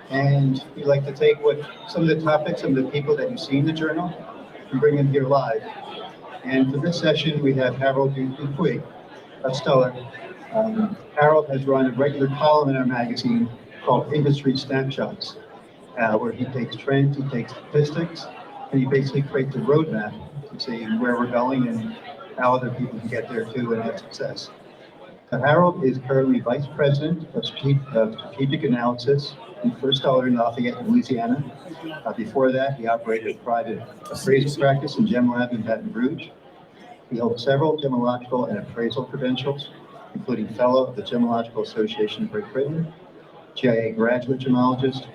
And we like to take some of the topics, some of the people that you see in the journal, and bring them here live. And for this session, we have Harold Dupuy of Stuller. Harold has run a regular column in our magazine called Industry Snapshots, where he takes trends, he takes statistics, and he basically creates a roadmap to see where we're going and how other people can get there too and have success. Harold is currently Vice President of Strategic Analysis for Stuller in Lafayette, Louisiana. Before that, he operated a private appraisal practice in GemLab in Baton Rouge. He holds several gemological and appraisal credentials, including Fellow of the Gemological Association of Great Britain, GIA Graduate Gemologist,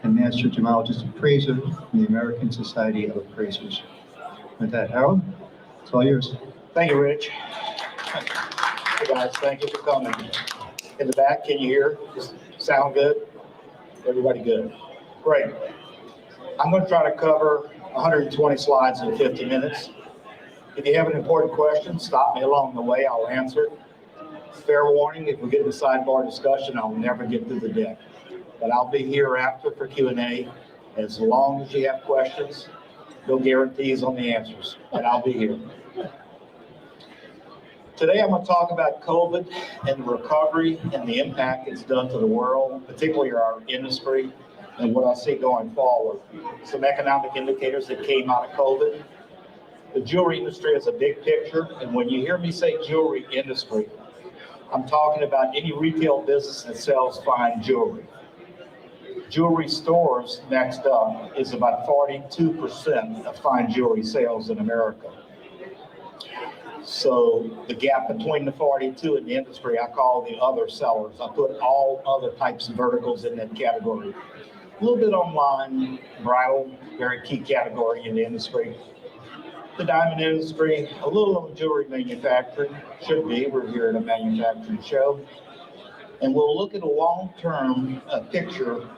and Master Gemologist Appraiser from the American Society of Appraisers. With that, Harold, it's all yours. Thank you, Rich. Hey guys, thank you for coming. In the back, can you hear? Does it sound good? Everybody good? Great. I'm going to try to cover 120 slides in 50 minutes. If you have an important question, stop me along the way, I'll answer it. Fair warning, if we get into sidebar discussion, I'll never get through the deck. But I'll be here after for Q&A. As long as you have questions, no guarantees on the answers, and I'll be here. Today I'm going to talk about COVID and the recovery and the impact it's done to the world, particularly our industry, and what I see going forward. Some economic indicators that came out of COVID. The jewelry industry is a big picture, and when you hear me say jewelry industry, I'm talking about any retail business that sells fine jewelry. Jewelry stores, next up, is about 42% of fine jewelry sales in America. So the gap between the 42 and the industry, I call the other sellers. I put all other types of verticals in that category. A little bit online, bridal, very key category in the industry. The diamond industry, a little on jewelry manufacturing, should be, we're here at a manufacturing show. And we'll look at a long-term picture,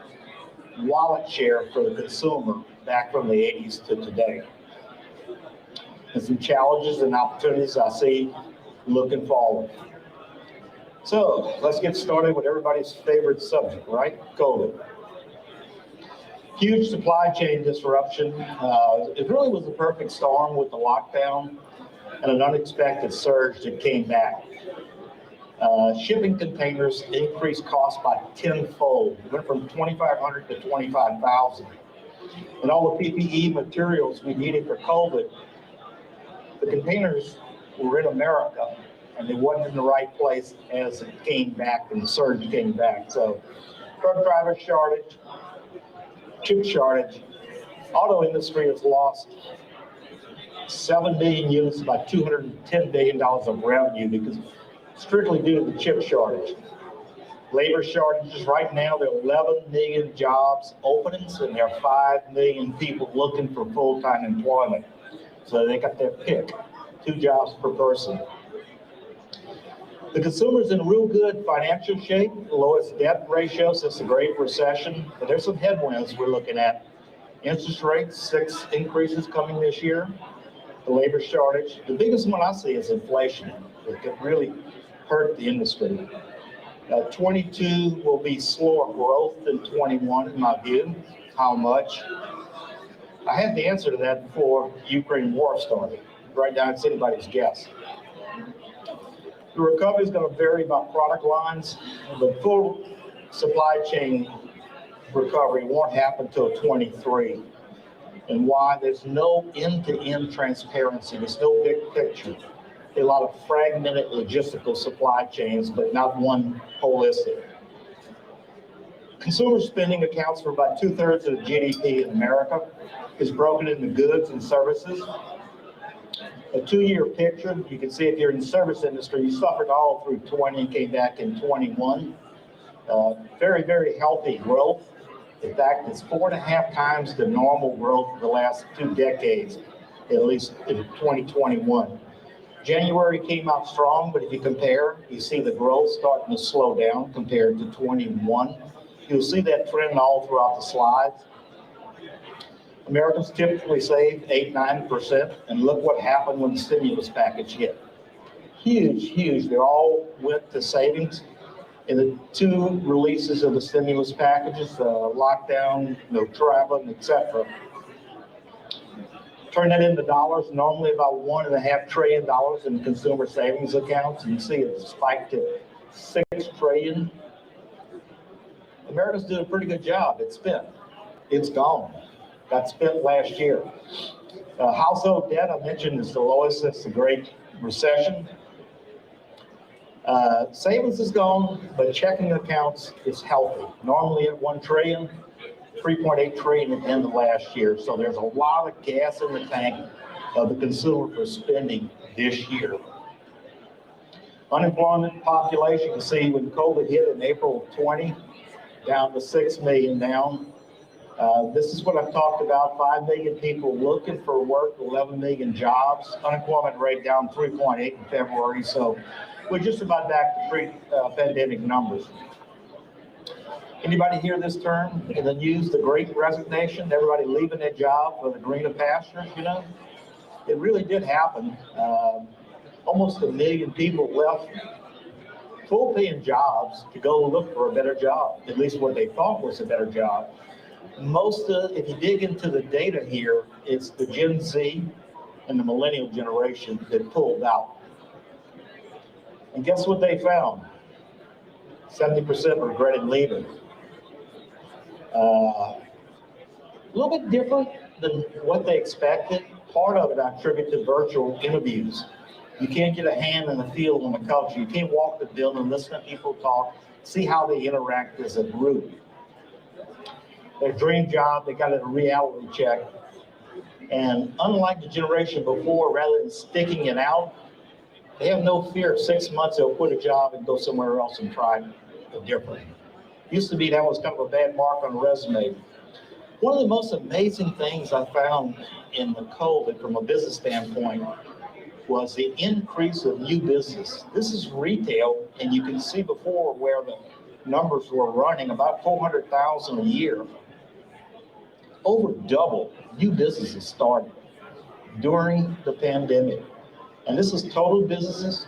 wallet share for the consumer back from the 80s to today. And some challenges and opportunities I see looking forward. So let's get started with everybody's favorite subject, right? COVID. Huge supply chain disruption. It really was a perfect storm with the lockdown and an unexpected surge that came back. Shipping containers increased costs by tenfold. It went from $2,500 to $25,000. And all the PPE materials we needed for COVID, the containers were in America and they wasn't in the right place as it came back and the surge came back. So truck driver shortage, chip shortage. Auto industry has lost 7 million units, about $210 billion of revenue because strictly due to the chip shortage. Labor shortages, right now there are 11 million jobs openings and there are 5 million people looking for full-time employment. So they got their pick, 2 jobs per person. The consumer's in real good financial shape, the lowest debt ratio since the Great Recession. But there's some headwinds we're looking at. Interest rates, 6 increases coming this year. The labor shortage. The biggest one I see is inflation. It could really hurt the industry. 22 will be slower growth than 21 in my view. How much? I had the answer to that before the Ukraine war started. Right now, it's anybody's guess. The recovery is going to vary by product lines. The full supply chain recovery won't happen until 23. And why? There's no end-to-end transparency. There's no big picture. A lot of fragmented logistical supply chains, but not one holistic. Consumer spending accounts for about 2/3 of the GDP in America. It's broken into goods and services. A 2-year picture, you can see if you're in the service industry, you suffered all through 20 and came back in 21. Very, very healthy growth. In fact, it's 4.5 times the normal growth of the last 2 decades, at least in 2021. January came out strong, but if you compare, you see the growth starting to slow down compared to 21. You'll see that trend all throughout the slides. Americans typically save 8-9%, and look what happened when the stimulus package hit. Huge, huge. They all went to savings, In the two releases of the stimulus packages, lockdown, no traveling, etc. Turn that into dollars, normally about $1.5 trillion in consumer savings accounts. You see it spiked to $6 trillion. America's doing a pretty good job. It's spent. It's gone. Got spent last year. Household debt, I mentioned, is the lowest since the Great Recession. Savings is gone, but checking accounts is healthy. Normally at $1 trillion, 3.8 trillion at the end of last year. So there's a lot of gas in the tank of the consumer for spending this year. Unemployment population, you can see when COVID hit in April of 20, down to 6 million now. This is what I've talked about, 5 million people looking for work, 11 million jobs. Unemployment rate down 3.8 in February, so we're just about back to pre-pandemic numbers. Anybody hear this term in the news, the Great Resignation? Everybody leaving their job for the greener pastures, you know? It really did happen. Almost 1 million people left full-paying jobs to go look for a better job, at least what they thought was a better job. If you dig into the data here, it's the Gen Z and the millennial generation that pulled out. And guess what they found? 70% regretted leaving. A little bit different than what they expected. Part of it I attribute to virtual interviews. You can't get a hand in the field on the culture. You can't walk the building, listen to people talk, see how they interact as a group. Their dream job, they got a reality check. And unlike the generation before, rather than sticking it out, they have no fear. 6 months, they'll quit a job and go somewhere else and try different. Used to be that was kind of a bad mark on a resume. One of the most amazing things I found in the COVID from a business standpoint was the increase of new business. This is retail, and you can see before where the numbers were running, about 400,000 a year. Over double new businesses started during the pandemic. And this is total businesses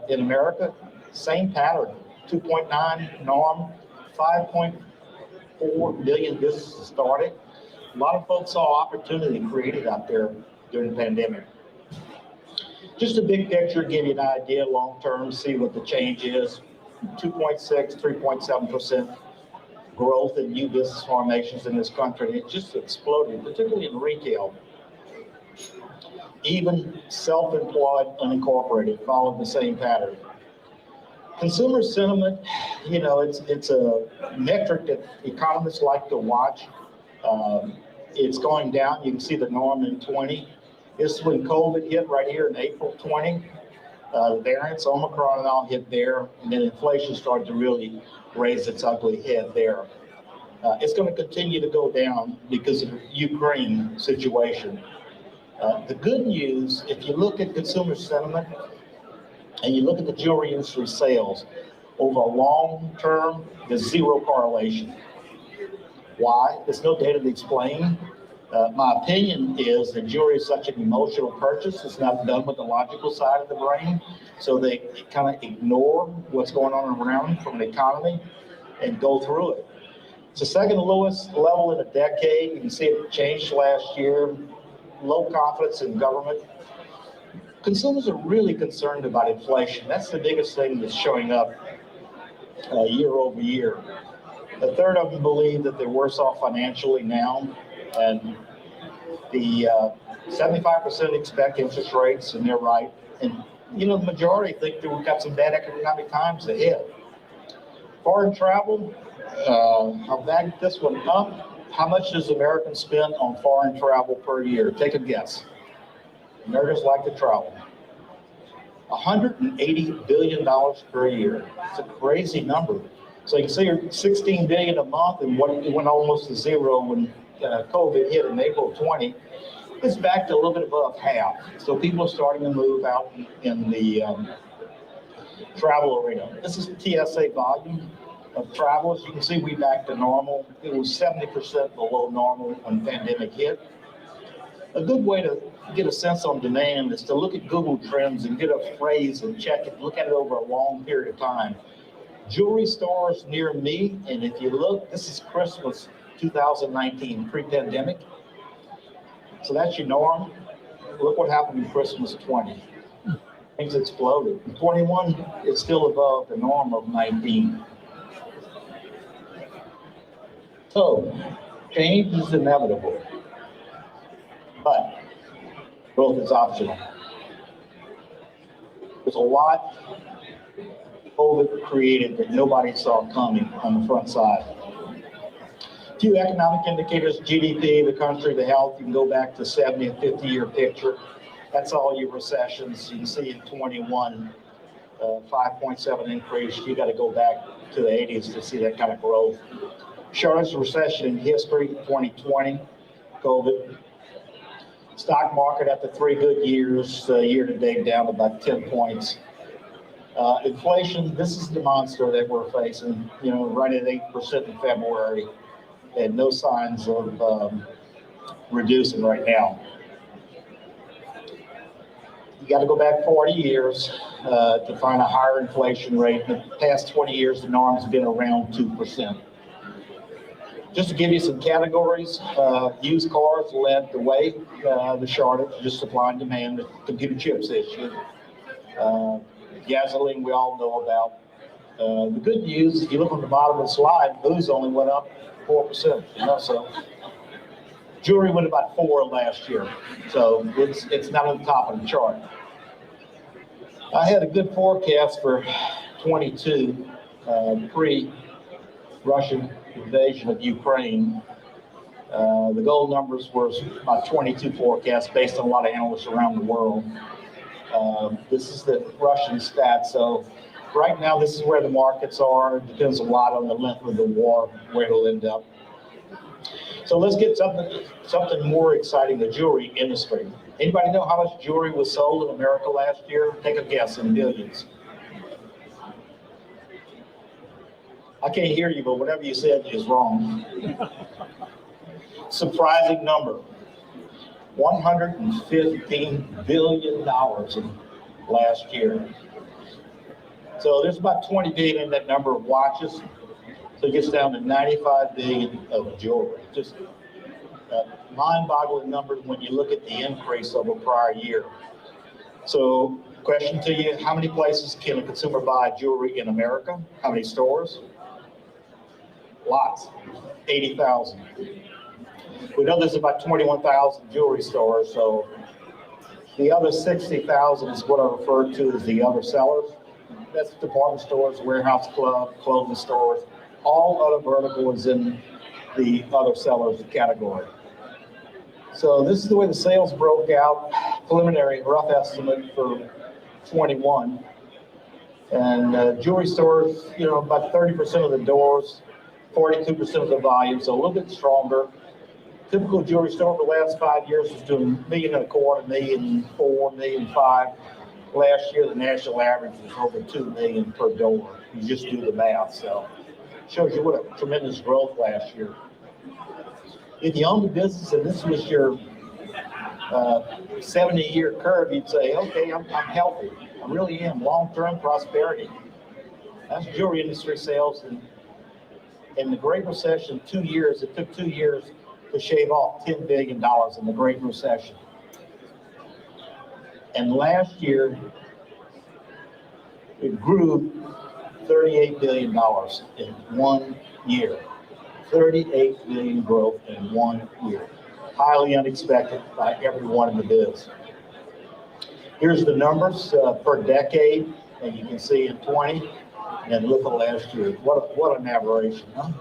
in America, same pattern, 2.9 norm, 5.4 million businesses started. A lot of folks saw opportunity created out there during the pandemic. Just a big picture, give you an idea long term, see what the change is. 2.6, 3.7% growth in new business formations in this country. It just exploded, particularly in retail. Even self-employed, unincorporated followed the same pattern. Consumer sentiment, you know, it's a metric that economists like to watch. It's going down. You can see the norm in 20. This is when COVID hit right here in April 20. The variants, Omicron and all hit there, and then inflation started to really raise its ugly head there. It's going to continue to go down because of the Ukraine situation. The good news, if you look at consumer sentiment and you look at the jewelry industry sales, over a long term, there's zero correlation. Why? There's no data to explain. My opinion is that jewelry is such an emotional purchase. It's not done with the logical side of the brain. So they kind of ignore what's going on around from the economy and go through it. It's the second lowest level in a decade. You can see it changed last year. Low confidence in government. Consumers are really concerned about inflation. That's the biggest thing that's showing up year over year. A third of them believe that they're worse off financially now. And the 75% expect interest rates, and they're right. And, you know, the majority think that we've got some bad economic times ahead. Foreign travel, I'll back this one up. How much does Americans spend on foreign travel per year? Take a guess. Americans like to travel. $180 billion per year. It's a crazy number. So you can see $16 billion a month, and what it went almost to zero when COVID hit in April 20. It's back to a little bit above half. So people are starting to move out in the travel arena. This is TSA volume of travelers. You can see we back to normal. It was 70% below normal when the pandemic hit. A good way to get a sense on demand is to look at Google Trends and get a phrase and check it, look at it over a long period of time. Jewelry stores near me, and if you look, this is Christmas 2019, pre-pandemic. So that's your norm. Look what happened in Christmas 20. Things exploded. 21 is still above the norm of 19. So, change is inevitable, but growth is optional. There's a lot COVID created that nobody saw coming on the front side. A few economic indicators, GDP, the country, the health, you can go back to 70 and 50-year picture. That's all your recessions. You can see in 21, 5.7 increase. You got to go back to the 80s to see that kind of growth. Shortest recession in history, 2020, COVID. Stock market after 3 good years, year to date down about 10 points. Inflation, this is the monster that we're facing, right at 8% in February, and no signs of reducing right now. You got to go back 40 years to find a higher inflation rate. In the past 20 years, the norm's been around 2%. Just to give you some categories, used cars led the way, the shortage, just supply and demand, the computer chips issue. Gasoline, we all know about. The good news, if you look on the bottom of the slide, booze only went up 4%. So jewelry went about 4% last year. So it's not on the top of the chart. I had a good forecast for 22, pre-Russian invasion of Ukraine. The gold numbers were about 22 forecasts based on a lot of analysts around the world. This is the Russian stats. So right now, this is where the markets are. It depends a lot on the length of the war, where it'll end up. So let's get something more exciting, the jewelry industry. Anybody know how much jewelry was sold in America last year? Take a guess, in billions. I can't hear you, but whatever you said is wrong. Surprising number. $115 billion in last year. So there's about 20 billion in that number of watches. So it gets down to 95 billion of jewelry. Just mind-boggling numbers when you look at the increase over prior year. So question to you, how many places can a consumer buy jewelry in America? How many stores? Lots, 80,000. We know there's about 21,000 jewelry stores, so the other 60,000 is what I refer to as the other sellers. That's department stores, warehouse club, clothing stores. All other vertical is in the other sellers category. So this is the way the sales broke out, preliminary rough estimate for 21. And jewelry stores, about 30% of the doors, 42% of the volume, so a little bit stronger. Typical jewelry store over the last 5 years is doing $1.25 million, $1.4 million, $1.5 million. Last year, the national average was over $2 million per door. You just do the math, so shows you what a tremendous growth last year. If you own the business and this was your 70-year curve, you'd say, okay, I'm healthy. I really am. Long-term prosperity. That's jewelry industry sales. And in the Great Recession, 2 years, it took 2 years to shave off $10 billion in the Great Recession. And last year, it grew $38 billion in 1 year. 38 billion growth in 1 year. Highly unexpected by everyone in the biz. Here's the numbers per decade, and you can see in 20, and look at last year. What an aberration, huh?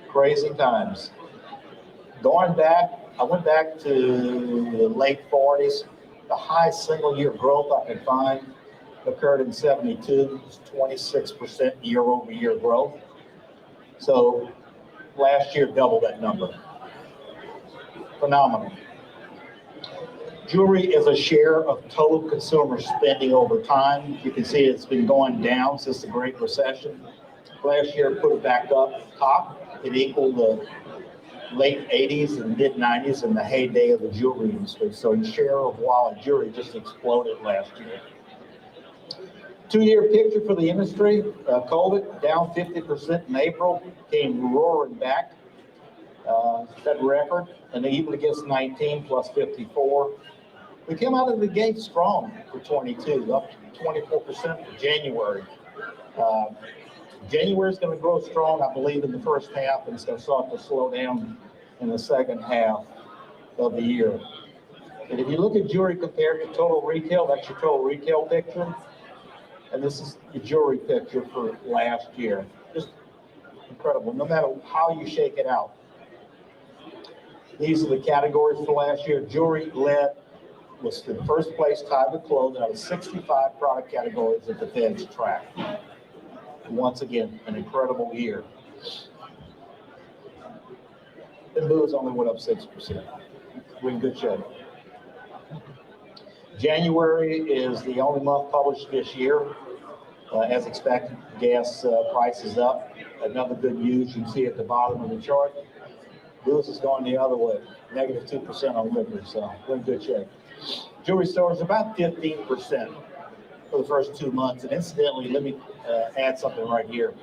Crazy times. Going back, I went back to the late 40s. The highest single-year growth I could find occurred in 72. It's 26% year-over-year growth. So last year, double that number. Phenomenal. Jewelry is a share of total consumer spending over time. You can see it's been going down since the Great Recession. Last year, put it back up top. It equaled the late 80s and mid 90s in the heyday of the jewelry industry. So the share of wallet jewelry just exploded last year. Two-year picture for the industry, COVID down 50% in April, came roaring back, set record, and even against 19 plus 54. We came out of the gate strong for 22, up 24% for January. January is going to grow strong, I believe, in the first half, and it's going to start to slow down in the second half of the year. And if you look at jewelry compared to total retail, that's your total retail picture. And this is the jewelry picture for last year. Just incredible, no matter how you shake it out. These are the categories for last year. Jewelry was the first place tied to clothing out of 65 product categories that the Feds track. Once again, an incredible year. The booze only went up 6%. We're in good shape. January is the only month published this year. As expected, gas prices up. Another good news you can see at the bottom of the chart. Booze is going the other way, negative 2% on liquor, so we're in good shape. Jewelry stores about 15% for the first 2 months. And incidentally, let me add something right here.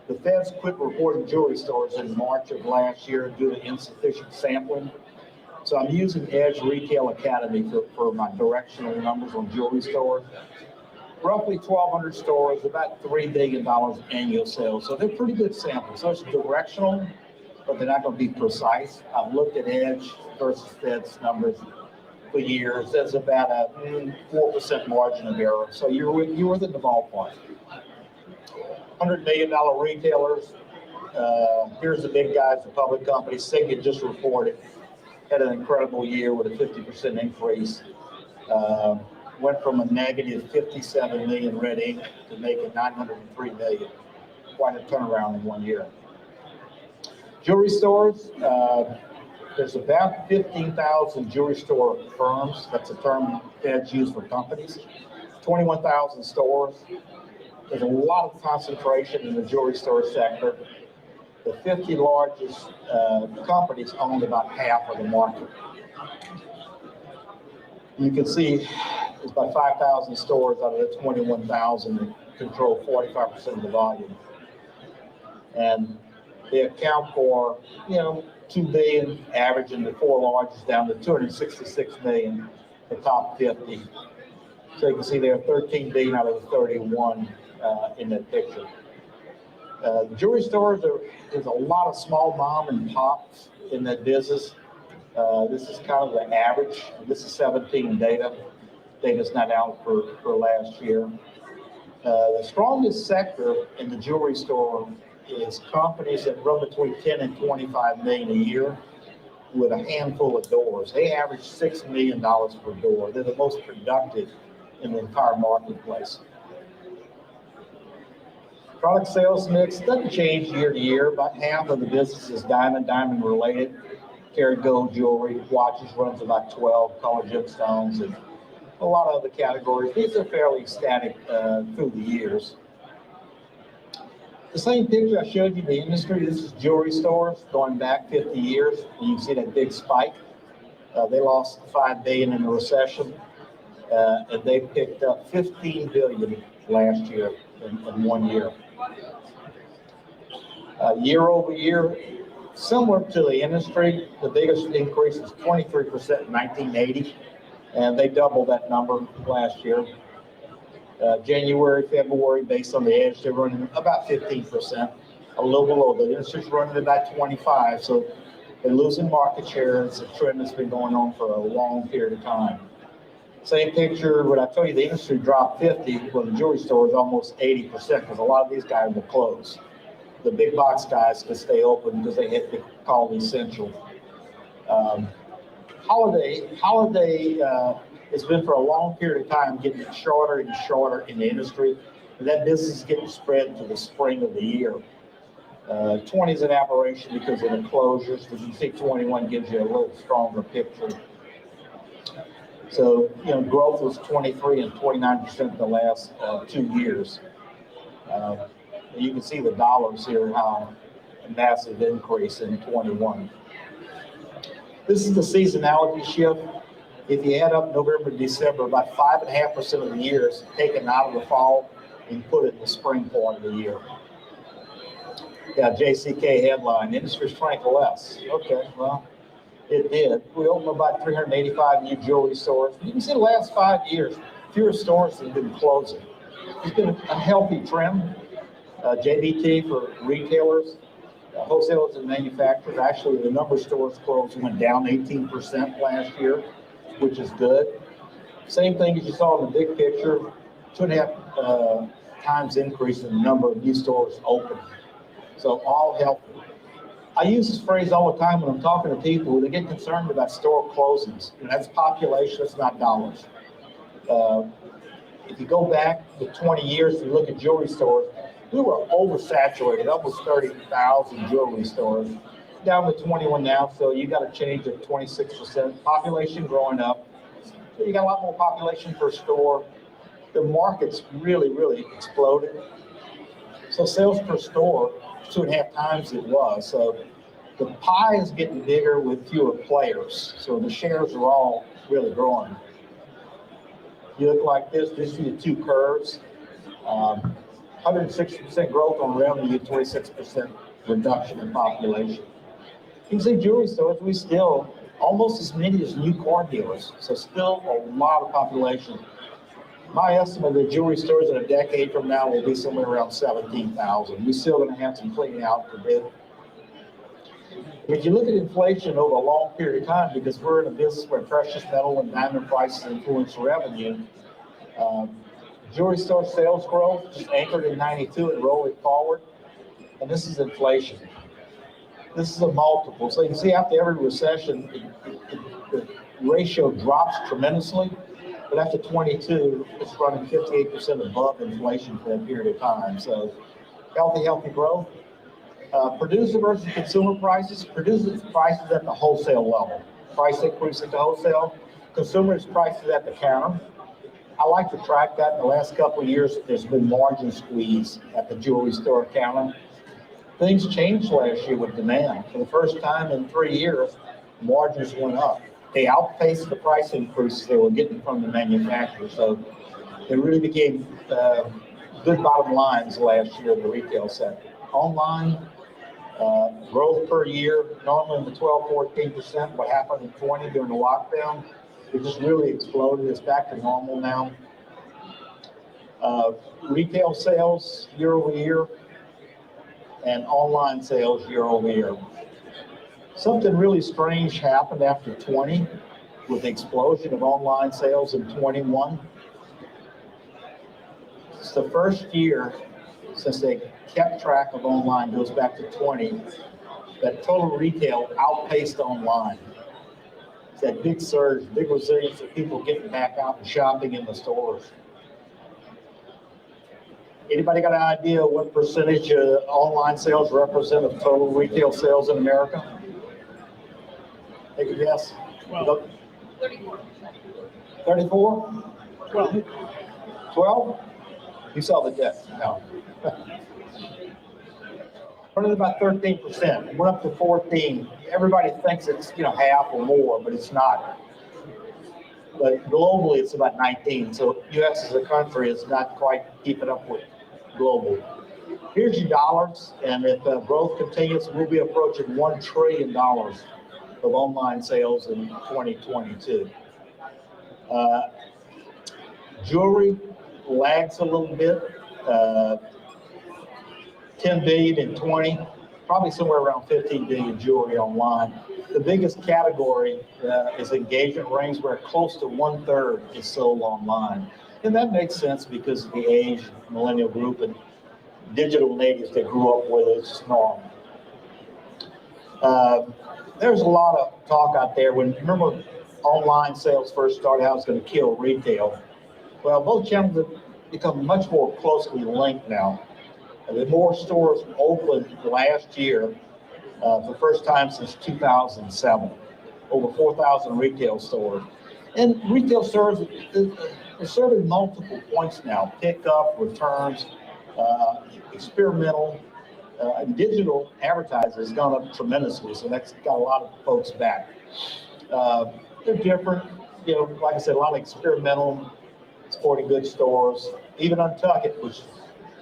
The Feds quit reporting jewelry stores in March of last year due to insufficient sampling. So I'm using Edge Retail Academy for my directional numbers on jewelry stores. Roughly 1,200 stores, about $3 billion annual sales. So they're pretty good samples. So it's directional, but they're not going to be precise. I've looked at Edge versus Fed's numbers for years. There's about a 4% margin of error. So you're within the ballpark. $100 million retailers. Here's the big guys, the public companies. Signet just reported. Had an incredible year with a 50% increase. Went from a negative 57 million red ink to making 903 million. Quite a turnaround in 1 year. Jewelry stores, there's about 15,000 jewelry store firms. That's a term Feds use for companies. 21,000 stores. There's a lot of concentration in the jewelry store sector. The 50 largest companies own about half of the market. You can see there's about 5,000 stores out of the 21,000 that control 45% of the volume. And they account for, 2 billion average in the four largest down to 266 million, the top 50. So you can see there are 13 billion out of the 31 in that picture. Jewelry stores, there's a lot of small mom and pops in that business. This is kind of the average. This is 17 data. Data's not out for last year. The strongest sector in the jewelry store is companies that run between 10 and 25 million a year with a handful of doors. They average $6 million per door. They're the most productive in the entire marketplace. Product sales mix doesn't change year to year. About half of the business is diamond related. Carat gold jewelry, watches runs about 12, color gemstones, and a lot of other categories. These are fairly static through the years. The same picture I showed you, the industry, this is jewelry stores going back 50 years. And you can see that big spike. They lost $5 billion in the recession, and they picked up $15 billion last year in 1 year. Year over year, similar to the industry, the biggest increase is 23% in 1980, and they doubled that number last year. January, February, based on the Edge, they're running about 15%, a little below. The industry's running about 25%, so they're losing market share. It's a trend that's been going on for a long period of time. Same picture, when I tell you the industry dropped 50, well, the jewelry store is almost 80%, because a lot of these guys will close. The big box guys can stay open because they hit the call essential. Holiday it's been for a long period of time getting shorter and shorter in the industry. And that business is getting spread to the spring of the year. 20 is an aberration because of the closures. As you see, 21 gives you a little stronger picture. So, growth was 23 and 29% the last 2 years. You can see the dollars here, how a massive increase in 21. This is the seasonality shift. If you add up November, December, about 5.5% of the year is taken out of the fall and put it in the spring part of the year. Yeah, JCK headline, industry shrank less. Okay, well, it did. We opened about 385 new jewelry stores. You can see the last 5 years, fewer stores have been closing. It's been a healthy trend. JBT for retailers, wholesalers and manufacturers. Actually, the number of stores closed went down 18% last year, which is good. Same thing as you saw in the big picture, 2.5 times increase in the number of new stores open. So all healthy. I use this phrase all the time when I'm talking to people. They get concerned about store closings. And that's population, that's not dollars. If you go back to 20 years and look at jewelry stores, we were oversaturated, almost 30,000 jewelry stores, down to 21 now. So you got a change of 26%. Population growing up. So you got a lot more population per store. The market's really, really exploded. So sales per store, 2.5 times it was. So the pie is getting bigger with fewer players. So the shares are all really growing. You look like this, just see the two curves. 160% growth on revenue, 26% reduction in population. You can see jewelry stores, we still almost as many as new car dealers. So still a lot of population. My estimate that jewelry stores in a decade from now will be somewhere around 17,000. We're still going to have some cleaning out to do. If you look at inflation over a long period of time, because we're in a business where precious metal and diamond prices influence revenue, jewelry store sales growth just anchored in 92 and rolling forward. And this is inflation. This is a multiple. So you can see after every recession, the ratio drops tremendously. But after 22, it's running 58% above inflation for that period of time. So healthy growth. Producer versus consumer prices. Producers prices at the wholesale level. Price increase at the wholesale. Consumers prices at the counter. I like to track that. In the last couple of years, there's been margin squeeze at the jewelry store counter. Things changed last year with demand. For the first time in 3 years, margins went up. They outpaced the price increases they were getting from the manufacturer. So they really became good bottom lines last year in the retail sector. Online, growth per year, normally in the 12-14%. What happened in 20 during the lockdown, it just really exploded. It's back to normal now. Retail sales year over year and online sales year over year. Something really strange happened after 20 with the explosion of online sales in 21. It's the first year since they kept track of online, goes back to 20, that total retail outpaced online. It's that big surge, big resilience of people getting back out and shopping in the stores. Anybody got an idea what percentage online sales represent of total retail sales in America? Take a guess. 34. 34? 12. 12? You saw the deck. No. Running about 13%. Went up to 14. Everybody thinks it's half or more, but it's not. But globally, it's about 19. So U.S. as a country is not quite keeping up with global. Here's your dollars, and if growth continues, we'll be approaching $1 trillion of online sales in 2022. Jewelry lags a little bit. 10 billion in 20, probably somewhere around 15 billion jewelry online. The biggest category is engagement rings, where close to 1/3 is sold online. And that makes sense because of the age, millennial group, and digital natives that grew up with it. It's just normal. There's a lot of talk out there. Remember online sales first started out, it was going to kill retail. Well, both channels have become much more closely linked now. The more stores opened last year, for the first time since 2007, over 4,000 retail stores. And retail stores are serving multiple points now: pickup, returns, experimental, and digital advertising has gone up tremendously. So that's got a lot of folks back. They're different, like I said, a lot of experimental sporting goods stores, even Untucked, which is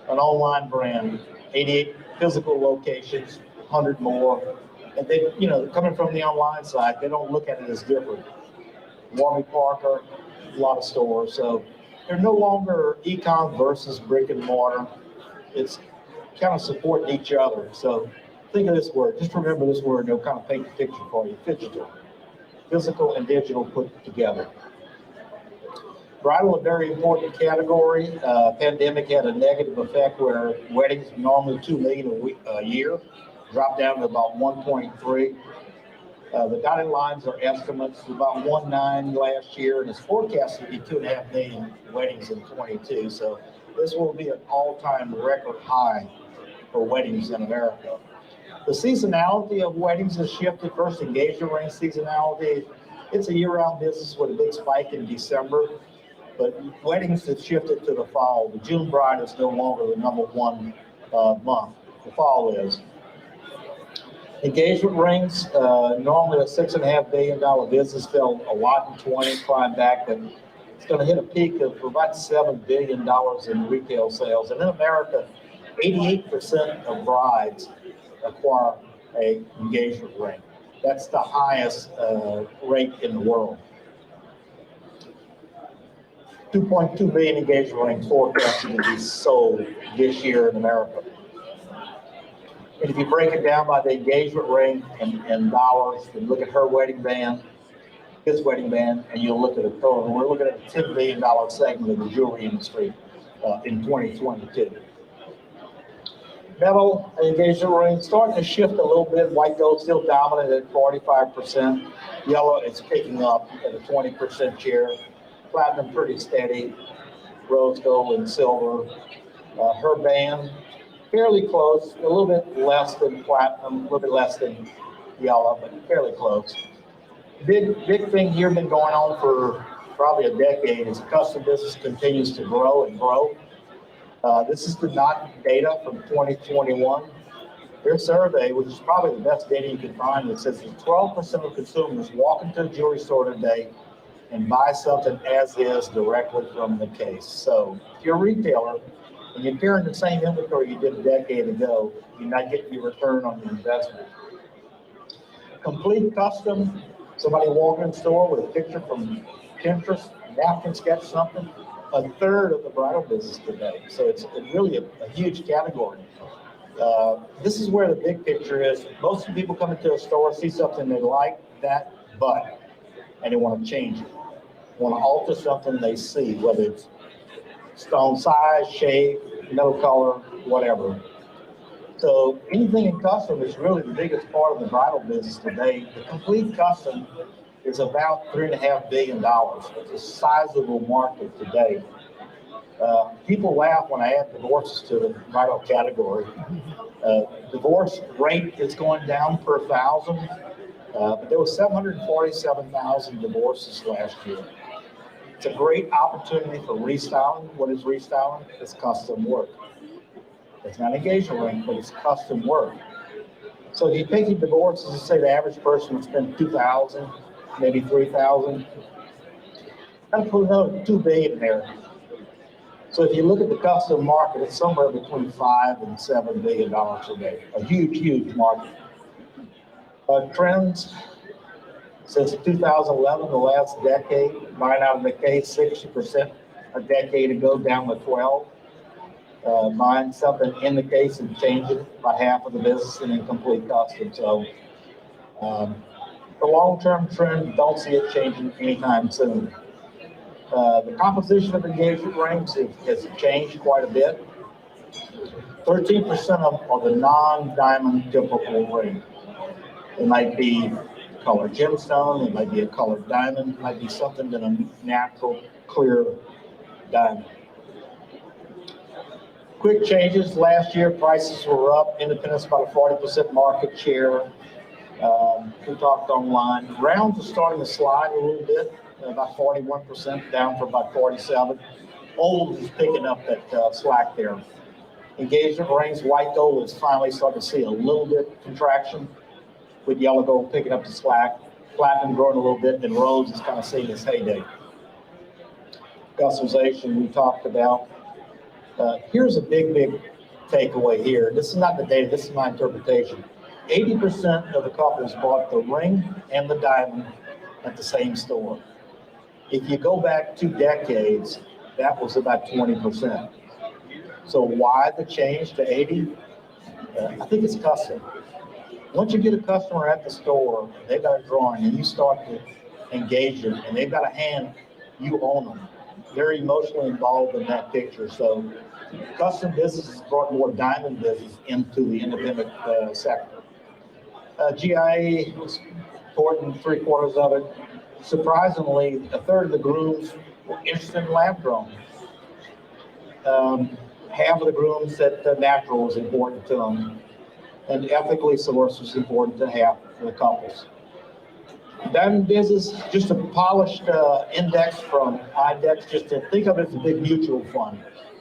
an online brand, 88 physical locations, 100 more. And they, coming from the online side, they don't look at it as different. Warby Parker, a lot of stores. So they're no longer e-com versus brick and mortar. It's kind of supporting each other. So think of this word. Just remember this word. They'll kind of paint the picture for you. Digital. Physical and digital put together. Bridal, a very important category. Pandemic had a negative effect where weddings normally 2 million a year, dropped down to about 1.3. The dotted lines are estimates, about 1.9 last year, and it's forecasted to be 2.5 million weddings in 22. So this will be an all-time record high for weddings in America. The seasonality of weddings has shifted. First, engagement ring seasonality. It's a year-round business with a big spike in December, but weddings have shifted to the fall. The June bride is no longer the number one month. The fall is. Engagement rings, normally a $6.5 billion business, fell a lot in 20, climbed back, but it's going to hit a peak of about $7 billion in retail sales. And in America, 88% of brides acquire an engagement ring. That's the highest rate in the world. 2.2 million engagement rings forecasted to be sold this year in America. And if you break it down by the engagement ring and dollars, and look at her wedding band, his wedding band, and you'll look at a total. We're looking at a $10 billion segment of the jewelry industry in 2022. Metal engagement ring starting to shift a little bit. White gold still dominant at 45%. Yellow is picking up at a 20% share. Platinum pretty steady. Rose gold and silver. Her band fairly close, a little bit less than platinum, a little bit less than yellow, but fairly close. Big thing here been going on for probably a decade is custom business continues to grow and grow. This is the NOT data from 2021. Their survey, which is probably the best data you can find, that says that 12% of consumers walk into a jewelry store today and buy something as is directly from the case. So if you're a retailer and you're carrying the same inventory you did a decade ago, you're not getting your return on the investment. Complete custom, somebody walking in the store with a picture from Pinterest, napkin sketch something, a third of the bridal business today. So it's really a huge category. This is where the big picture is. Most of the people come into a store, see something they like, and they want to change it. Want to alter something they see, whether it's stone size, shape, metal color, whatever. So anything in custom is really the biggest part of the bridal business today. The complete custom is about $3.5 billion. It's a sizable market today. People laugh when I add divorces to the bridal category. Divorce rate is going down per 1,000, but there was 747,000 divorces last year. It's a great opportunity for restyling. What is restyling? It's custom work. It's not engagement ring, but it's custom work. So if you take your divorces and say the average person would spend $2,000, maybe $3,000, I'd put another $2 billion there. So if you look at the custom market, it's somewhere between $5 and $7 billion a day. A huge, huge market. Trends. Since 2011, the last decade, buying out of the case, 60% a decade ago, down to 12. Buying something in the case and changing about half of the business in incomplete custom. So the long-term trend, don't see it changing anytime soon. The composition of engagement rings has changed quite a bit. 13% of them are the non-diamond typical ring. It might be colored gemstone, it might be a colored diamond, it might be something than a natural, clear diamond. Quick changes. Last year, prices were up. Independents about a 40% market share. We talked online. Rounds are starting to slide a little bit, about 41%, down for about 47. Gold is picking up that slack there. Engagement rings, white gold is finally starting to see a little bit contraction, with yellow gold picking up the slack, platinum growing a little bit, and rose is kind of seeing its heyday. Customization we talked about. Here's a big takeaway here. This is not the data, this is my interpretation. 80% of the couples bought the ring and the diamond at the same store. If you go back 2 decades, that was about 20%. So why the change to 80? I think it's custom. Once you get a customer at the store, they got a drawing and you start to engage them and they've got a hand, you own them. They're emotionally involved in that picture. So custom businesses brought more diamond business into the independent sector. GIA was important, 3/4 of it. Surprisingly, 1/3 of the grooms were interested in lab grown. Half of the grooms said the natural was important to them, and ethically sourced was important to half of the couples. Diamond business, just a polished index from IDEX, just to think of it as a big mutual fund.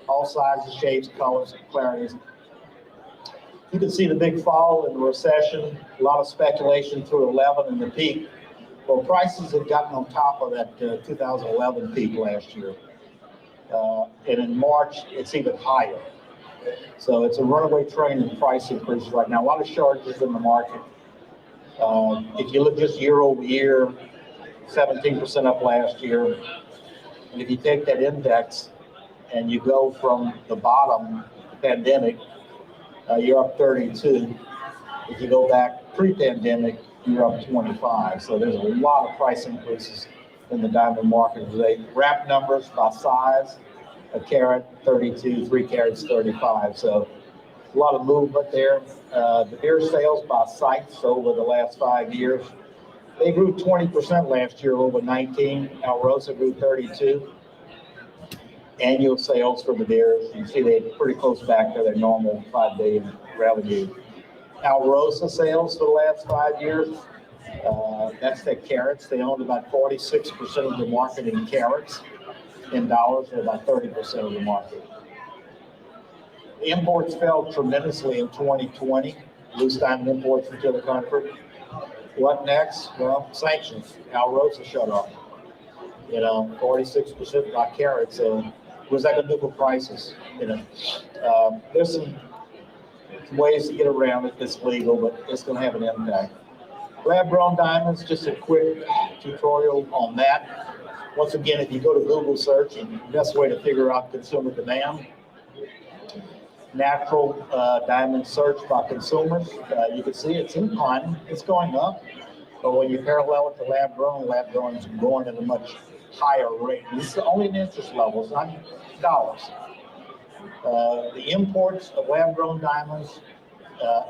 All sizes, shapes, colors, clarities. You can see the big fall in the recession, a lot of speculation through 11 and the peak. Well, prices have gotten on top of that 2011 peak last year. And in March, it's even higher. So it's a runaway train in price increases right now. A lot of shortages in the market. If you look just year over year, 17% up last year. And if you take that index and you go from the bottom, pandemic, you're up 32. If you go back pre-pandemic, you're up 25. So there's a lot of price increases in the diamond market today. Wrap numbers by size, a carat, 32, 3 carats, 35. So a lot of movement there. The beer sales by sites over the last 5 years, they grew 20% last year over 19. Alrosa grew 32. Annual sales for the beers, you can see they're pretty close back to their normal $5 billion revenue. Alrosa sales for the last 5 years, that's their carats. They owned about 46% of the market in carats. In dollars, they're about 30% of the market. The imports fell tremendously in 2020, loose diamond imports into the country. What next? Well, sanctions. Alrosa shut off. 46% by carats. What's that going to do for prices? There's some ways to get around it that's legal, but it's going to have an impact. Lab-grown diamonds, just a quick tutorial on that. Once again, if you go to Google search, the best way to figure out consumer demand, natural diamond search by consumers, you can see it's inclining, it's going up. But when you parallel it to lab-grown is growing at a much higher rate. This is only in interest levels, not dollars. The imports of lab-grown diamonds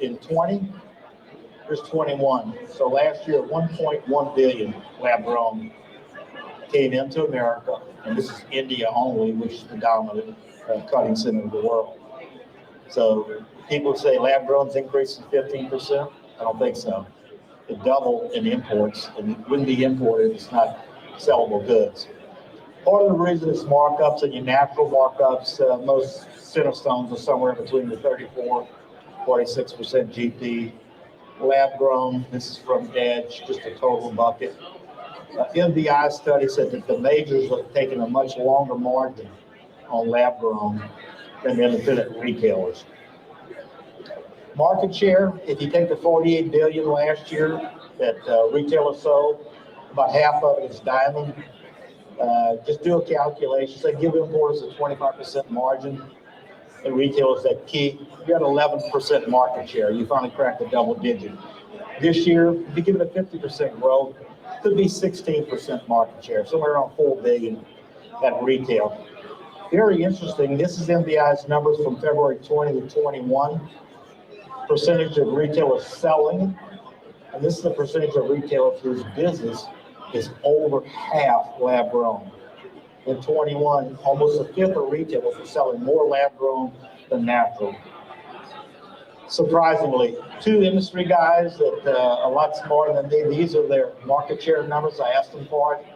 in 20, here's 21. So last year, 1.1 billion lab-grown came into America, and this is India only, which is the dominant cutting center of the world. So people say lab-grown's increasing 15%. I don't think so. It doubled in imports, and it wouldn't be imported if it's not sellable goods. Part of the reason it's markups and your natural markups, most center stones are somewhere between the 34, 46% GP. Lab grown, this is from Edge, just a total bucket. MBI study said that the majors are taking a much longer margin on lab grown than the independent retailers. Market share, if you take the 48 billion last year that retailers sold, about half of it is diamond. Just do a calculation. Say give importers a 25% margin and retailers that key. You got 11% market share. You finally cracked the double digit. This year, if you give it a 50% growth, could be 16% market share, somewhere around 4 billion at retail. Very interesting. This is MBI's numbers from February 20 to 21. Percentage of retailers selling, and this is the percentage of retailers whose business is over half lab grown. In 21, almost a fifth of retailers are selling more lab grown than natural. Surprisingly, 2 industry guys that are a lot smarter than me, these are their market share numbers. I asked them for it.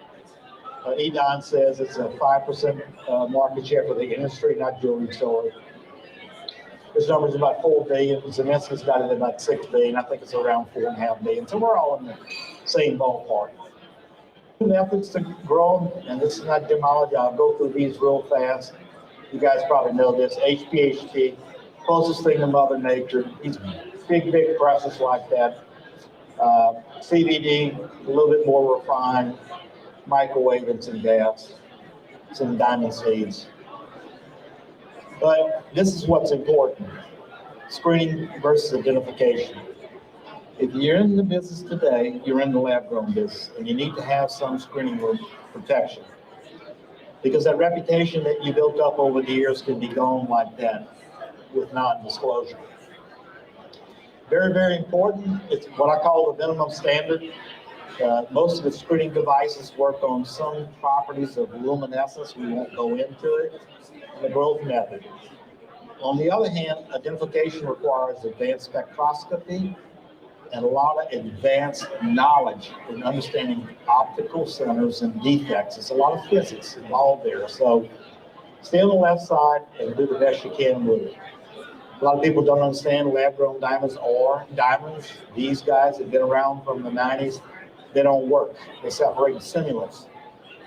Edon says it's a 5% market share for the industry, not jewelry store. This number is about 4 billion. Zemeski's got it at about 6 billion. I think it's around 4.5 billion. So we're all in the same ballpark. 2 methods to grow, and this is not gemology. I'll go through these real fast. You guys probably know this, HPHT, closest thing to Mother Nature. These big presses like that. CVD, a little bit more refined, microwave and some gas, some diamond seeds. But this is what's important, screening versus identification. If you're in the business today, you're in the lab-grown business, and you need to have some screening protection. Because that reputation that you built up over the years can be gone like that with non-disclosure. Very important. It's what I call the minimum standard. Most of the screening devices work on some properties of luminescence. We won't go into it. And the growth method. On the other hand, identification requires advanced spectroscopy and a lot of advanced knowledge in understanding optical centers and defects. It's a lot of physics involved there. So stay on the left side and do the best you can with it. A lot of people don't understand lab-grown diamonds are diamonds. These guys have been around from the 90s. They don't work. They separate simulates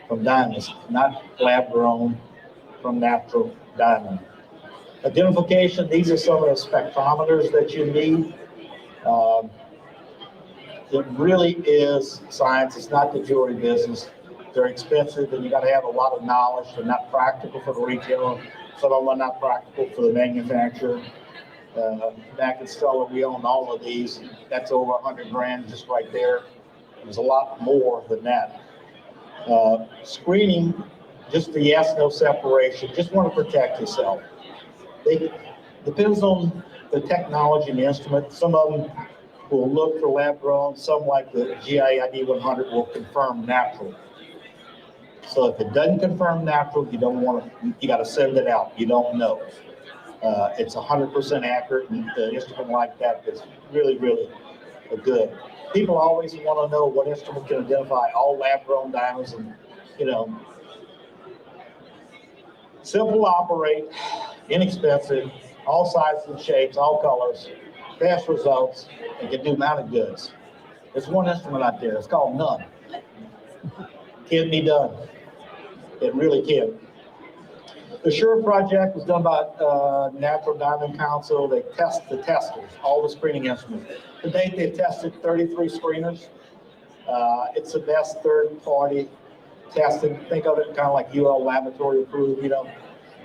from diamonds, not lab-grown from natural diamond. Identification, these are some of the spectrometers that you need. It really is science. It's not the jewelry business. They're expensive and you got to have a lot of knowledge. They're not practical for the retailer. Some of them are not practical for the manufacturer. Back at Stuller, we own all of these. That's over 100 grand just right there. There's a lot more than that. Screening, just the yes, no separation. Just want to protect yourself. It depends on the technology and the instrument. Some of them will look for lab grown. Some, like the GIID 100, will confirm natural. So if it doesn't confirm natural, you don't want to. You got to send it out. You don't know. It's 100% accurate, and the instrument like that is really good. People always want to know what instrument can identify all lab-grown diamonds, and simple to operate, inexpensive, all sizes and shapes, all colors, fast results, and can do mounted goods. There's one instrument out there. It's called none. Can be done. It really can. The SURE project was done by Natural Diamond Council. They test the testers, all the screening instruments. To date, they've tested 33 screeners. It's the best third-party testing. Think of it kind of like UL laboratory approved,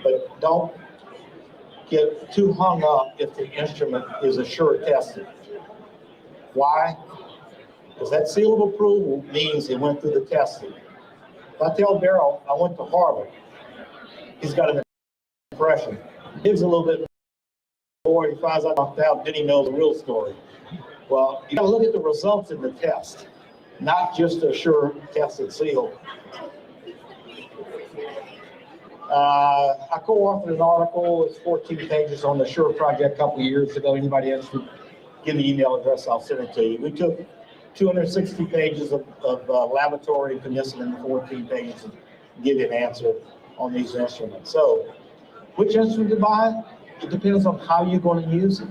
but don't get too hung up if the instrument is a SURE tested. Why? Because that seal of approval means it went through the testing. If I tell Daryl I went to Harvard, he's got an impression. Gives a little bit more, he finds out, then he knows the real story. Well, you gotta look at the results in the test, not just a SURE tested seal. I co-authored an article, it's 14 pages on the SURE project a couple of years ago. Anybody interested, give me an email address, I'll send it to you. We took 260 pages of laboratory and condensed it into 14 pages and give you an answer on these instruments. So, which instrument to buy? It depends on how you're going to use it.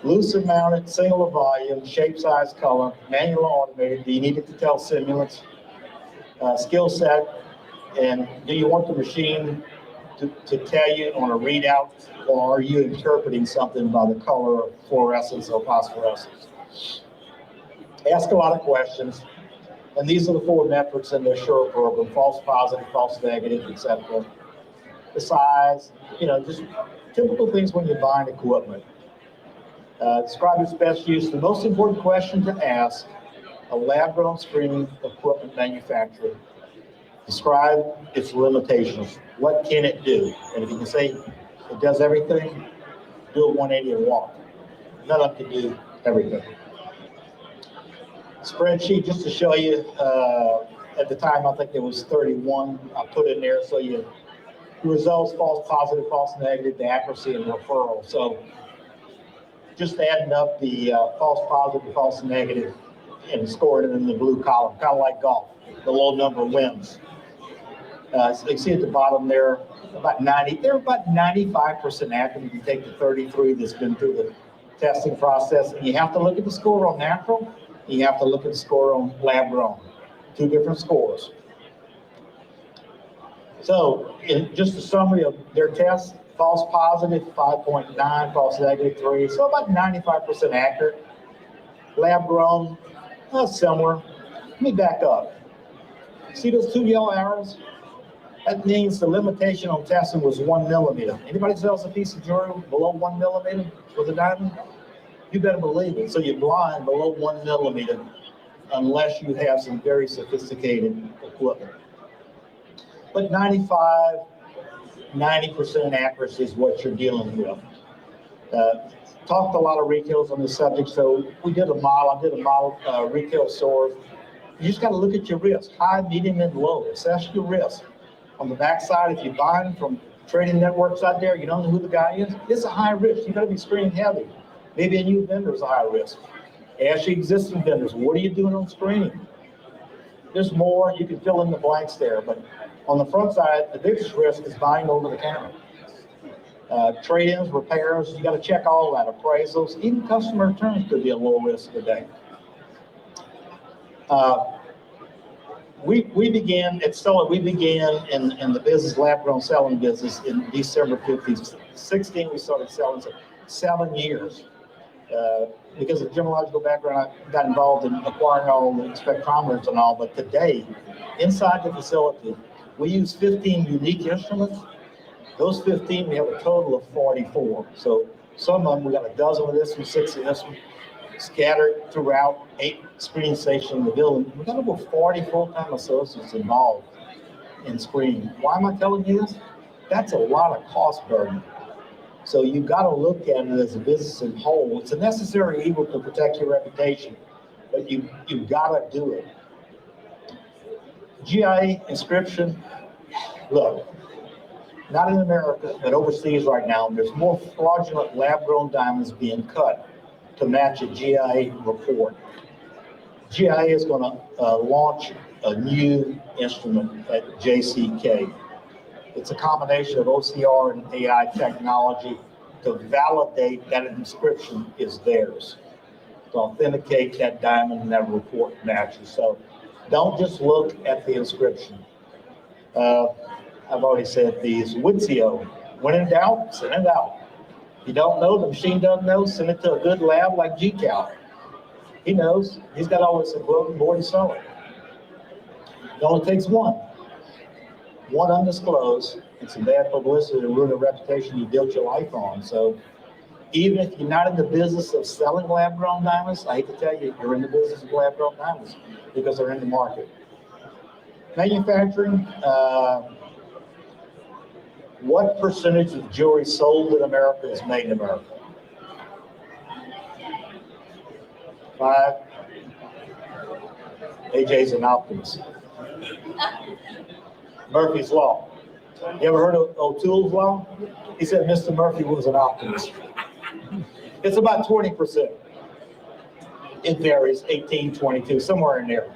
Lucid mounted, single volume, shape, size, color, manual or automated. Do you need it to tell simulants? Skill set, and do you want the machine to tell you on a readout, or are you interpreting something by the color of fluorescence or phosphorescence? Ask a lot of questions, and these are the 4 metrics in their SURE program: false positive, false negative, etc. The size, just typical things when you're buying equipment. Describe its best use. The most important question to ask a lab-grown screening equipment manufacturer: describe its limitations. What can it do? And if you can say it does everything, do a 180 and walk. None of them can do everything. Spreadsheet, just to show you, at the time I think there was 31. I put in there so the results, false positive, false negative, the accuracy and referral. So just adding up the false positive, false negative, and scoring it in the blue column, kind of like golf. The low number wins. So you see at the bottom there, they're about 95% accurate if you take the 33 that's been through the testing process. And you have to look at the score on natural, and you have to look at the score on lab grown. 2 different scores. So in just a summary of their tests, false positive 5.9, false negative 3, so about 95% accurate. Lab grown, similar. Let me back up. See those two yellow arrows? That means the limitation on testing was 1 millimeter. Anybody sells a piece of jewelry below 1 millimeter with a diamond? You better believe it. So you're blind below 1 millimeter unless you have some very sophisticated equipment. But 90% accuracy is what you're dealing with. Talked to a lot of retailers on this subject, so we did a model. I did a model retail store. You just got to look at your risk, high, medium, and low. Assess your risk. On the backside, if you're buying from trading networks out there, you don't know who the guy is. It's a high risk. You got to be screening heavy. Maybe a new vendor is a high risk. Ask your existing vendors, what are you doing on screening? There's more. You can fill in the blanks there, but on the front side, the biggest risk is buying over the counter. Trade-ins, repairs, you got to check all that. Appraisals, even customer returns could be a low risk today. We began at Stuller. We began in the business, lab-grown selling business in December 2016. We started selling, so 7 years. Because of the gemological background, I got involved in acquiring all the spectrometers and all. But today, inside the facility, we use 15 unique instruments. Those 15, we have a total of 44. So some of them, we got a dozen of this one, 6 of this one, scattered throughout 8 screening stations in the building. We got over 40 full-time associates involved in screening. Why am I telling you this? That's a lot of cost burden. So you've got to look at it as a business in whole. It's a necessary evil to protect your reputation, but you've got to do it. GIA inscription, look, not in America, but overseas right now, there's more fraudulent lab-grown diamonds being cut to match a GIA report. GIA is going to launch a new instrument at JCK. It's a combination of OCR and AI technology to validate that an inscription is theirs, to authenticate that diamond and that report matches. So don't just look at the inscription. I've already said these. Witsio, when in doubt, send it out. If you don't know, the machine doesn't know, send it to a good lab like GCal. He knows. He's got all this equipment before he sells it. It only takes one undisclosed, and some bad publicity to ruin the reputation you built your life on. So even if you're not in the business of selling lab-grown diamonds, I hate to tell you, you're in the business of lab-grown diamonds because they're in the market. Manufacturing, what percentage of jewelry sold in America is made in America? 5. AJ's an optimist. Murphy's Law. You ever heard of O'Toole's Law? He said Mr. Murphy was an optimist. It's about 20%. It varies, 18, 22, somewhere in there.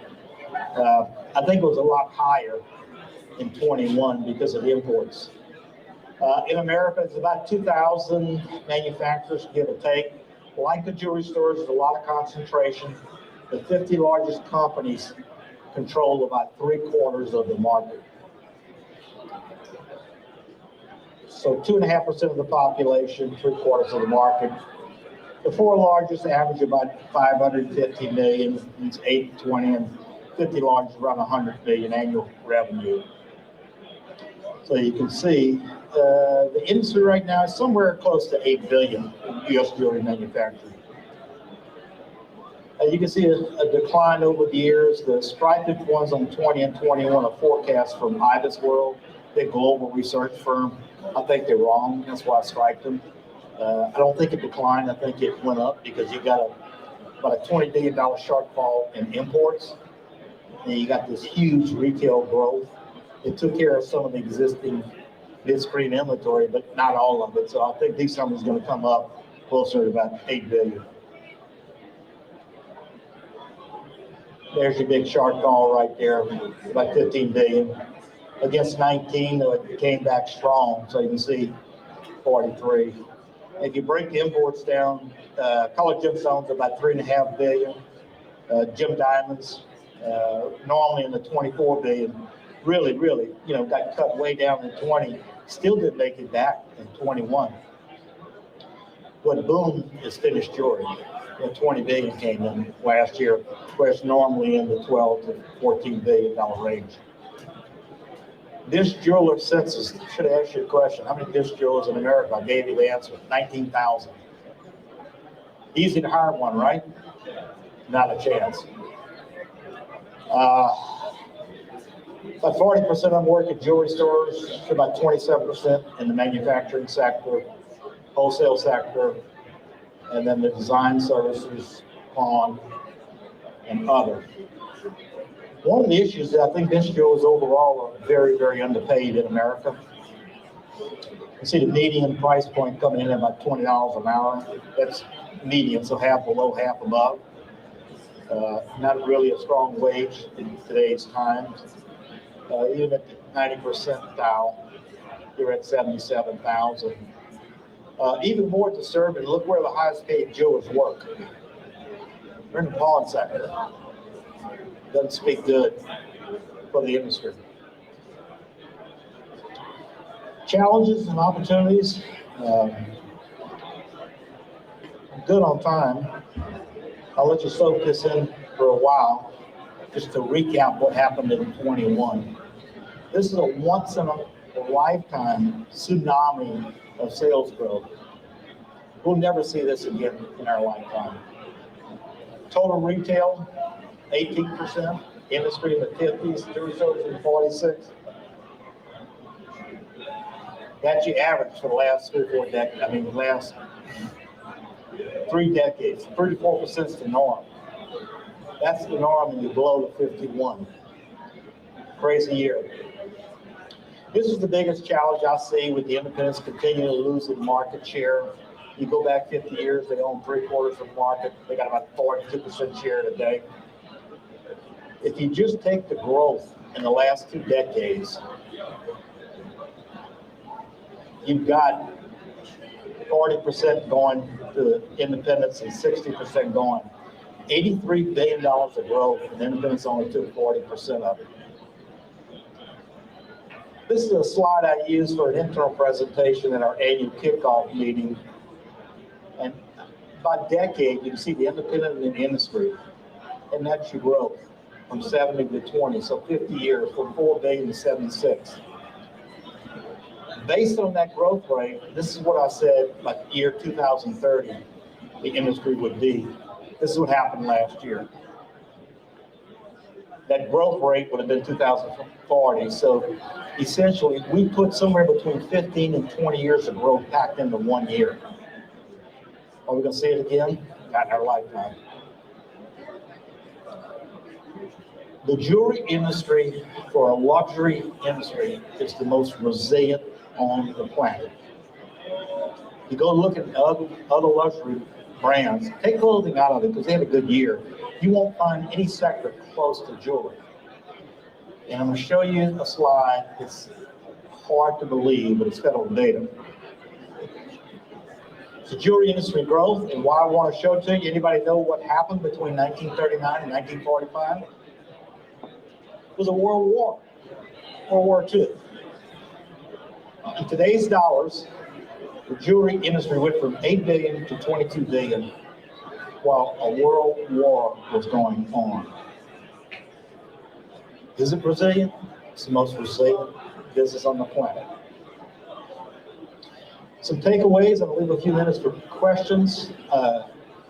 I think it was a lot higher in 21 because of imports. In America, it's about 2,000 manufacturers, give or take. Like the jewelry stores, there's a lot of concentration. The 50 largest companies control about 3/4 of the market. So 2.5% of the population, 3/4 of the market. The 4 largest average about 550 million, it's 8, 20, and 50 largest around 100 million annual revenue. So you can see the industry right now is somewhere close to 8 billion U.S. jewelry manufacturing. You can see a decline over the years. The striped ones on 20 and 21 are forecasts from Ibis World, the global research firm. I think they're wrong. That's why I striped them. I don't think it declined. I think it went up because you got about a $20 billion shortfall in imports. And you got this huge retail growth. It took care of some of the existing mid-screen inventory, but not all of it. So I think these numbers are going to come up closer to about 8 billion. There's your big shortfall right there, about 15 billion. Against 19, it came back strong. So you can see 43. If you break the imports down, colored gemstones about 3.5 billion. Gem diamonds, normally in the 24 billion really, got cut way down in 20, still didn't make it back in 21. What boomed is finished jewelry. 20 billion came in last year, whereas normally in the 12 to 14 billion dollar range. Disc jeweler census, should have asked you a question. How many disc jewelers in America? I gave you the answer, 19,000. Easy to hire one, right? Not a chance. About 40% of them work at jewelry stores, about 27% in the manufacturing sector, wholesale sector, and then the design services, pawn, and other. One of the issues that I think disc jewelers overall are very, very underpaid in America. You see the median price point coming in at about $20 an hour. That's median, so half below, half above. Not really a strong wage in today's times. Even at the 90 percentile, you're at 77,000. Even more disturbing, look where the highest paid jewelers work. They're in the pawn sector. Doesn't speak good for the industry. Challenges and opportunities. Good on time. I'll let you soak this in for a while, just to recap what happened in 21. This is a once in a lifetime tsunami of sales growth. We'll never see this again in our lifetime. Total retail, 18%, industry in the 50s, jewelry stores in 46. That's your average for the last 3 or 4 decades, last 3 decades. 34% is the norm. That's the norm when you blow to 51. Crazy year. This is the biggest challenge I see with the independents continuing to lose in market share. You go back 50 years, they own 3/4 of the market. They got about 42% share today. If you just take the growth in the last 2 decades, you've got 40% going to independents and 60% going. $83 billion of growth, and independents only took 40% of it. This is a slide I used for an internal presentation at our annual kickoff meeting. And by decade, you can see the independent in the industry, and that's your growth from 70 to 20, so 50 years, from 4 billion to 76. Based on that growth rate, this is what I said, like year 2030, the industry would be. This is what happened last year. That growth rate would have been 2040. So essentially, we put somewhere between 15 and 20 years of growth packed into 1 year. Are we going to see it again? Not in our lifetime. The jewelry industry, for a luxury industry, is the most resilient on the planet. You go look at other luxury brands, take clothing out of it because they had a good year. You won't find any sector close to jewelry. And I'm going to show you a slide. It's hard to believe, but it's federal data. It's the jewelry industry growth, and why I want to show it to you. Anybody know what happened between 1939 and 1945? It was a world war, World War II. In today's dollars, the jewelry industry went from 8 billion to 22 billion while a world war was going on. Is it resilient? It's the most resilient business on the planet. Some takeaways, I'm going to leave a few minutes for questions,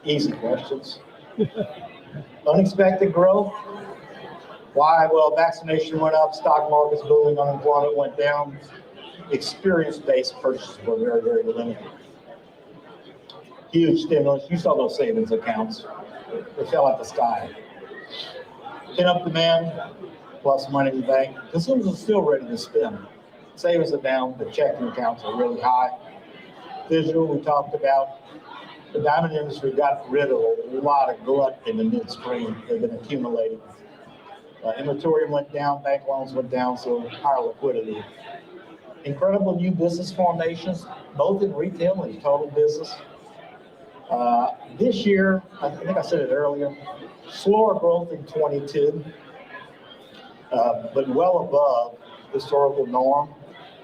easy questions. Unexpected growth. Why? Well, vaccination went up, stock market's booming, unemployment went down. Experience-based purchases were very, very limited. Huge stimulus. You saw those savings accounts. They fell out the sky. Pent-up demand, plus money in the bank. Consumers are still ready to spend. Savings are down, the checking accounts are really high. Digital, we talked about. The diamond industry got rid of a lot of glut in the midstream. They've been accumulating. Inventory went down, bank loans went down, so higher liquidity. Incredible new business formations, both in retail and total business. This year, I think I said it earlier, slower growth in 22. but well above historical norm.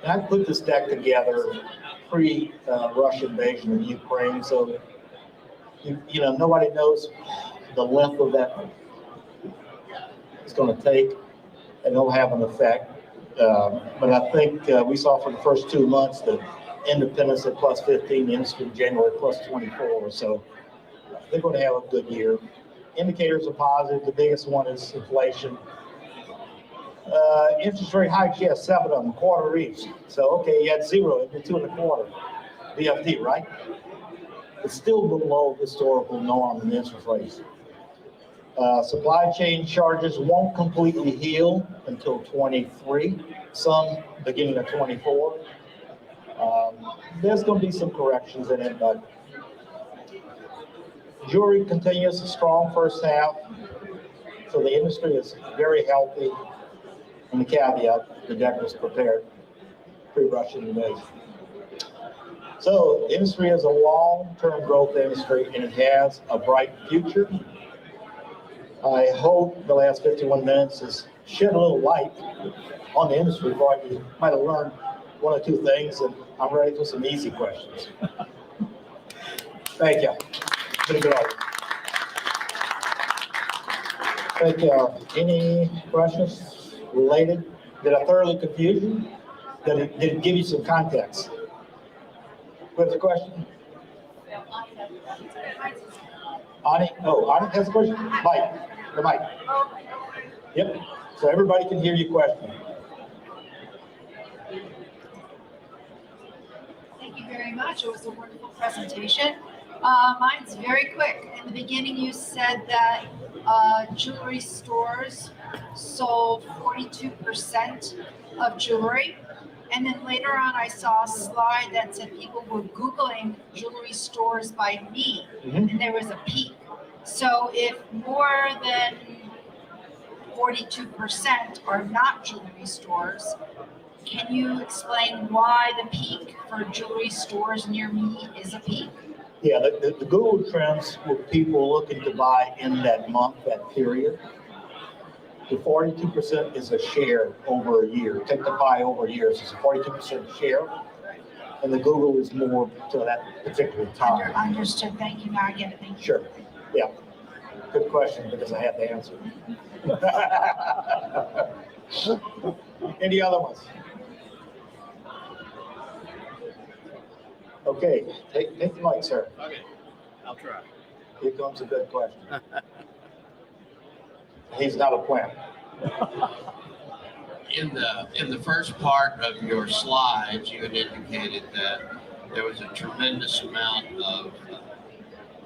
And I put this deck together pre-Russian invasion of Ukraine, so you know nobody knows the length of that it's going to take, and it'll have an effect. But I think we saw for the first 2 months the independents at plus 15, the industry in January plus 24. So they're going to have a good year. Indicators are positive. The biggest one is inflation. Interest rate hikes, you have 7 of them, quarter each. So, okay, you had 0, you're 2 1/4. BFD, right? It's still below historical norm in interest rates. Supply chain charges won't completely heal until 23, some beginning of 24. There's going to be some corrections in it, but jewelry continues a strong first half. So the industry is very healthy. And the caveat, the deck was prepared pre-Russian invasion. So the industry is a long-term growth industry, and it has a bright future. I hope the last 51 minutes has shed a little light on the industry. You might have learned 1 or 2 things, and I'm ready for some easy questions. Thank you. Pretty good audience. Thank you. Any questions related? Did I thoroughly confuse you? Did it give you some context? What's the question? Ani? Oh, Ani has a question? Mike. The mic. Yep. So everybody can hear your question. Thank you very much. It was a wonderful presentation. Mine's very quick. In the beginning, you said that jewelry stores sold 42% of jewelry. And then later on, I saw a slide that said people were Googling jewelry stores by me, and there was a peak. So if more than 42% are not jewelry stores, can you explain why the peak for jewelry stores near me is a peak? Yeah, the Google trends with people looking to buy in that month, that period. The 42% is a share over a year. Take the pie over a year, so it's a 42% share. And the Google is more to that particular time. Understood. Thank you. Now I get it. Thank you. Sure. Yeah. Good question, because I had the answer. Any other ones? Okay, take the mic, sir. Okay, I'll try. Here comes a good question. He's not a plant. In the first part of your slides, you had indicated that there was a tremendous amount of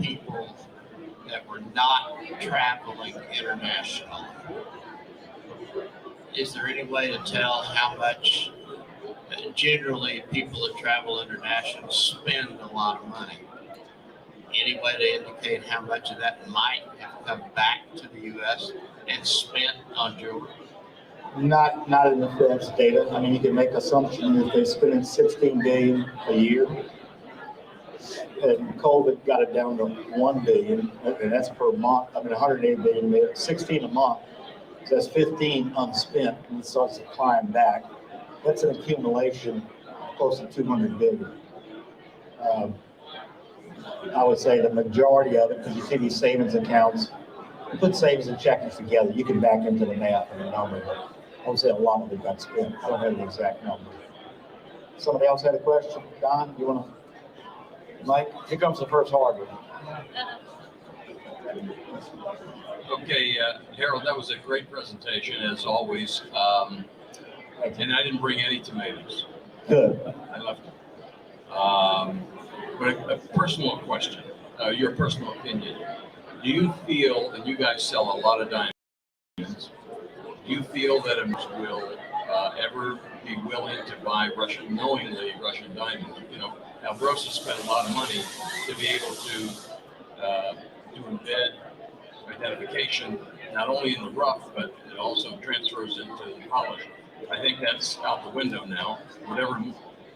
people that were not traveling internationally. Is there any way to tell how much, generally people that travel international spend a lot of money? Any way to indicate how much of that might have come back to the U.S. and spent on jewelry? Not in the Fed's data. I mean, you can make assumption that they're spending $16 billion a year. And COVID got it down to $1 billion, and that's per month. I mean, 108 billion there, 16 a month. So that's 15 unspent, and it starts to climb back. That's an accumulation close to 200 billion. I would say the majority of it, because you see these savings accounts, you put savings and checkings together, you can back into the math and the number. But I would say a lot of it got spent. I don't have the exact number. Somebody else had a question? Don, you want to? Mike, here comes the first hard one. Okay, Harold, that was a great presentation as always. And I didn't bring any tomatoes. Good. I left them. But a personal question, your personal opinion. Do you feel, and you guys sell a lot of diamonds, do you feel that it will ever be willing to buy knowingly Russian diamonds? You know, Albrosa spent a lot of money to be able to do embed identification, not only in the rough, but it also transfers into the polish. I think that's out the window now. Whatever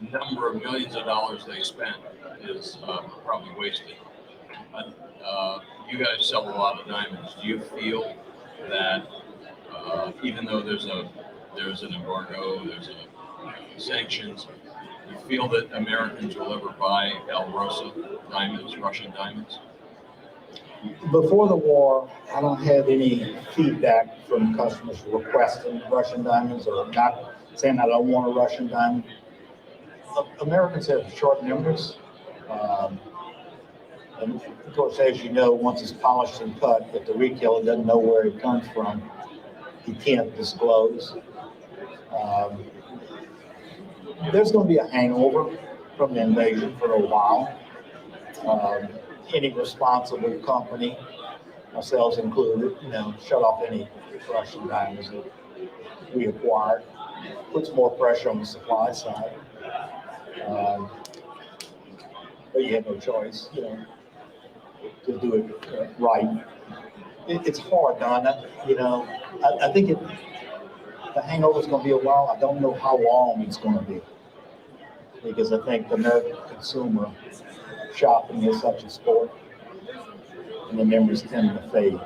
number of millions of dollars they spent is probably wasted. But you guys sell a lot of diamonds. Do you feel that even though there's an embargo, there's sanctions. You feel that Americans will ever buy El Rosa diamonds, Russian diamonds? Before the war, I don't have any feedback from customers requesting Russian diamonds or not saying I don't want a Russian diamond. Americans have short memories. And of course, as you know, once it's polished and cut, if the retailer doesn't know where it comes from, he can't disclose. There's going to be a hangover from the invasion for a while. Any responsible company, ourselves included, shut off any Russian diamonds that we acquired. Puts more pressure on the supply side. But you have no choice, to do it right. It's hard, Don. I think the hangover is going to be a while. I don't know how long it's going to be, because I think the American consumer shopping is such a sport, and the memories tend to fade.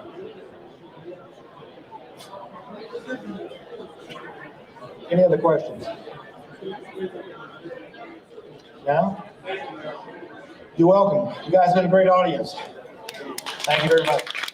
Any other questions? No? You're welcome. You guys have been a great audience. Thank you very much.